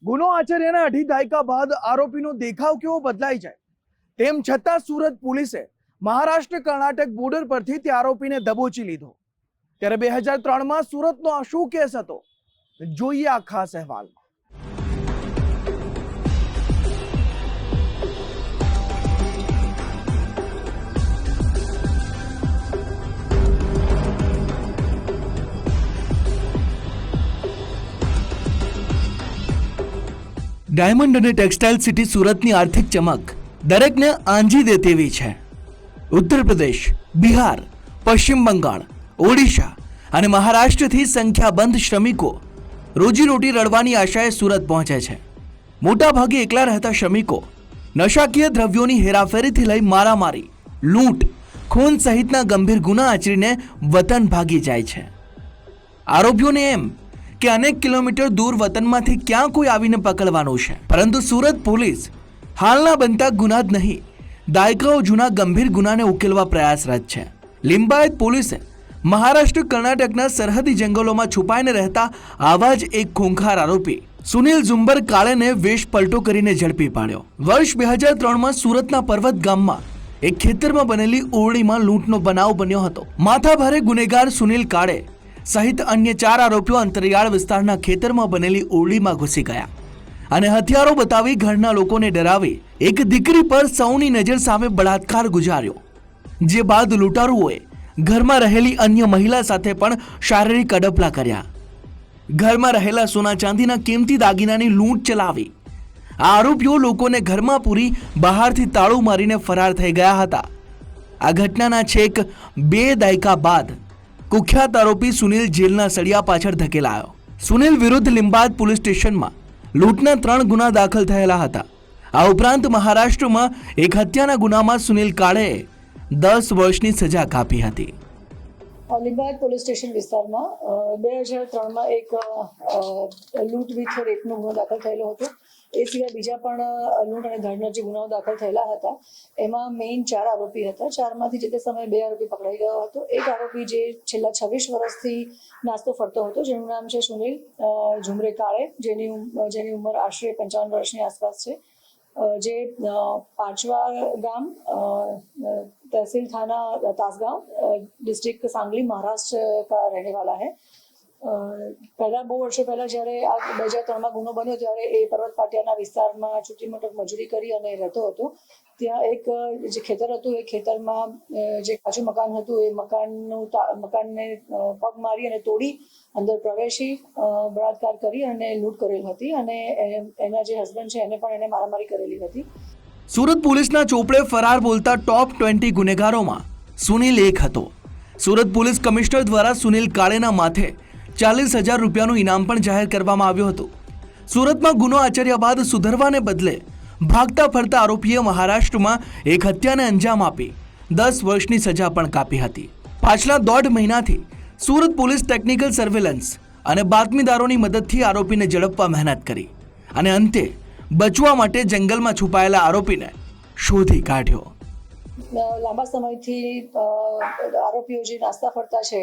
ગુનો આચર્યાના 2.5 દાયકા બાદ આરોપીનો દેખાવ કેવો બદલાઈ જાય તેમ છતાં સુરત પોલીસે મહારાષ્ટ્ર કર્ણાટક બોર્ડર પરથી તે આરોપીને દબોચી લીધો। ત્યારે 2003માં સુરતનો આ શું કેસ હતો, જોઈએ આ ખાસ અહેવાલમાં। ડાયમંડ અને ટેક્સટાઇલ સિટી સુરતની આર્થિક ચમક દરેકને આંજી દે તેવી છે। ઉત્તર પ્રદેશ, બિહાર, પશ્ચિમ બંગાળ, ઓડિશા અને મહારાષ્ટ્રથી સંખ્યાબંધ શ્રમિકો રોજીરોટી રળવાની આશાએ સુરત પહોંચે છે। મોટાભાગે એકલા રહેતા શ્રમિકો નશાકીય દ્રવ્યોની હેરાફેરીથી લઈ મારામારી, લૂંટ, ખૂન સહિતના ગંભીર ગુના આચરીને વતન ભાગી જાય છે। આરોપીઓને એમ કે અનેક કિલોમીટર દૂર વતનમાંથી ક્યાં કોઈ આવીને પકડવાનું છે, પરંતુ સુરત પોલીસ હાલના બનતા ગુના જ નહીં, દાયકાઓ જૂના ગંભીર ગુનાને ઉકેલવા પ્રયાસરત છે। લિંબાયત પોલીસે મહારાષ્ટ્ર કર્ણાટકના સરહદી જંગલોમાં છુપાઈને રહેતા આવા જ એક ખૂંખાર આરોપી સુનિલ ઝુંબર કાળેને વેશ પલટો કરીને ઝડપી પાડ્યો। વર્ષ 2003માં સુરતના પર્વત ગામમાં એક ખેતરમાં બનેલી ઓરડીમાં લૂંટનો બનાવ બન્યો હતો। માથાભારે ગુનેગાર સુનિલ કાળે સહિત અન્ય 4 આરોપીઓ અંતરિયાળ વિસ્તારના ખેતરમાં બનેલી ઓરડીમાં ઘૂસી ગયા અને હથિયારો બતાવી ઘરના લોકોને ડરાવી એક દીકરી પર સૌની નજર સામે બળાત્કાર ગુજાર્યો, જે બાદ લૂંટારુઓએ ઘરમાં રહેલી અન્ય મહિલા સાથે પણ શારીરિક અડપલા કર્યા। ઘરમાં રહેલા સોના ચાંદીના કિંમતી દાગીનાની લૂંટ ચલાવી આ આરોપીઓ લોકોને ઘરમાં પૂરી બહારથી તાળું મારીને ફરાર થઈ ગયા હતા। આ ઘટનાના છેક 2 દાયકા બાદ કુખ્યાત આરોપી સુનિલ જેલના સળિયા પાછળ ધકેલાયો। સુનિલ વિરુદ્ધ લિંબાયત પોલીસ સ્ટેશનમાં લૂંટના 3 ગુના દાખલ થયેલા હતા। આ ઉપરાંત મહારાષ્ટ્રમાં એક હત્યાના ગુનામાં સુનિલ કાળેએ 10 વર્ષની સજા કાપી હતી। લિંબાયત પોલીસ સ્ટેશન વિસ્તારમાં 2003માં એક લૂંટ વિથ રેપનો ગુનો દાખલ થયેલો હતો। એ સિવાય બીજા પણ લૂંટ અને ધડના જે ગુનાઓ દાખલ થયેલા હતા એમાં મેઇન 4 આરોપી હતા। 4માંથી જે તે સમયે 2 આરોપી પકડાઈ ગયો હતો। એક આરોપી જે છેલ્લા 26 વર્ષથી નાસ્તો ફરતો હતો, જેનું નામ છે સુનિલ ઝુમરે કાળે, જેની ઉંમર આશરે 55 વર્ષની આસપાસ છે, જે પાંચવા ગામ, तहसील थाना तासगांव, डिस्ट्रिक्ट सांगली, महाराष्ट्र का रहने वाला है। પહેલાં બહુ વર્ષો પહેલાં જ્યારે આ 2003માં ગુનો બન્યો ત્યારે એ પર્વત પાટિયાના વિસ્તારમાં છૂટી મોટી મજૂરી કરી અને રહેતો હતો। ત્યાં એક જે ખેતર હતું એ ખેતરમાં જે કાચું મકાન હતું એ મકાનને પગ મારી અને તોડી અંદર પ્રવેશી બળાત્કાર કરી અને લૂંટ કરેલ હતી અને એના જે હસબન્ડ છે એને પણ એને મારામારી કરેલી હતી। સુરત પોલીસના ચોપડે ફરાર બોલતા ટોપ 20 ગુનેગારોમાં સુનિલ એક હતો। સુરત પોલીસ કમિશનર દ્વારા સુનિલ કાળેના માથે 40,000 રૂપિયાનું ઇનામ પણ જાહેર કરવામાં આવ્યું હતું। સુરતમાં ગુનો આચર્યા બાદ સુધરવાને બદલે ભાગતા ફરતા આરોપીએ મહારાષ્ટ્રમાં એક હત્યાને અંજામ આપી 10 વર્ષની સજા પણ કાપી હતી। પાછલા 1.5 મહિનાથી સુરત પોલીસ ટેકનિકલ સર્વેલન્સ અને બાતમીદારોની મદદથી આરોપીને ઝડપવા મહેનત કરી અને અંતે બચવા માટે જંગલમાં છુપાયેલા આરોપીને શોધી કાઢ્યો। લાંબા સમયથી આરોપીઓ જે નાસ્તા ફરતા છે,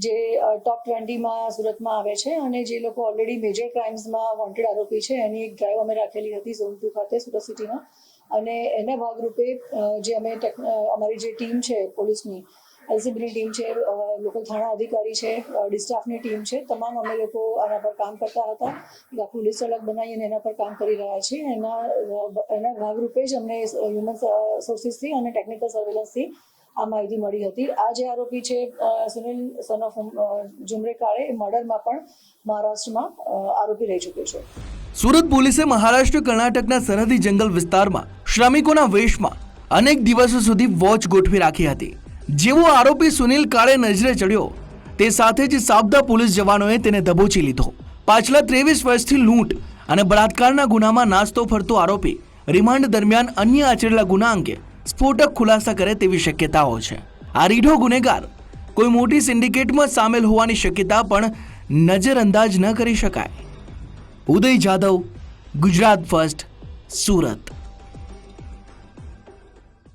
જે ટોપ 20માં સુરતમાં આવે છે અને જે લોકો ઓલરેડી મેજર ક્રાઇમ્સમાં વોન્ટેડ આરોપી છે, એની એક ડ્રાઈવ અમે રાખેલી હતી ઝોન 2 ખાતે સુરત સિટીમાં। અને એના ભાગરૂપે જે અમે અમારી જે ટીમ છે પોલીસની, એલસીબીની ટીમ છે, લોકલ થાણા અધિકારી છે, ડિસ્ટાફની ટીમ છે, તમામ અમે લોકો આના પર કામ કરતા હતા। આખું લિસ્ટ અલગ બનાવી અને એના પર કામ કરી રહ્યા છીએ। એના ભાગરૂપે જ અમને હ્યુમન સોર્સિસથી અને ટેકનિકલ સર્વેલન્સથી આ માહિતી મળી હતી। આ જે આરોપી છે સુનિલ સન ઓફ ઝુમરે કાળે, એ મર્ડરમાં પણ મહારાષ્ટ્રમાં આરોપી રહી ચૂક્યો છે। સુરત પોલીસે મહારાષ્ટ્ર કર્ણાટકના સરહદી જંગલ વિસ્તારમાં શ્રમિકોના વેશમાં અનેક દિવસો સુધી વોચ ગોઠવી રાખી હતી। જેવો આરોપી સુનિલ કાળે નજરે ચડ્યો તે સાથે જ સાબદા પોલીસ જવાનોએ તેને દબોચી લીધો। પાછલા 23 વર્ષથી લૂંટ અને બળાત્કારના ગુનામાં નાસ્તો ફરતો આરોપી રિમાન્ડ દરમિયાન અન્ય આચરેલા ગુના અંગે સ્ફોટક ખુલાસા કરે તેવી શક્યતાઓ છે। આ રીઢો ગુનેગાર કોઈ મોટી સિન્ડિકેટમાં સામેલ હોવાની શક્યતા પણ નજરઅંદાજ ન કરી શકાય। ઉદય જાદવ, ગુજરાત ફર્સ્ટ, સુરત।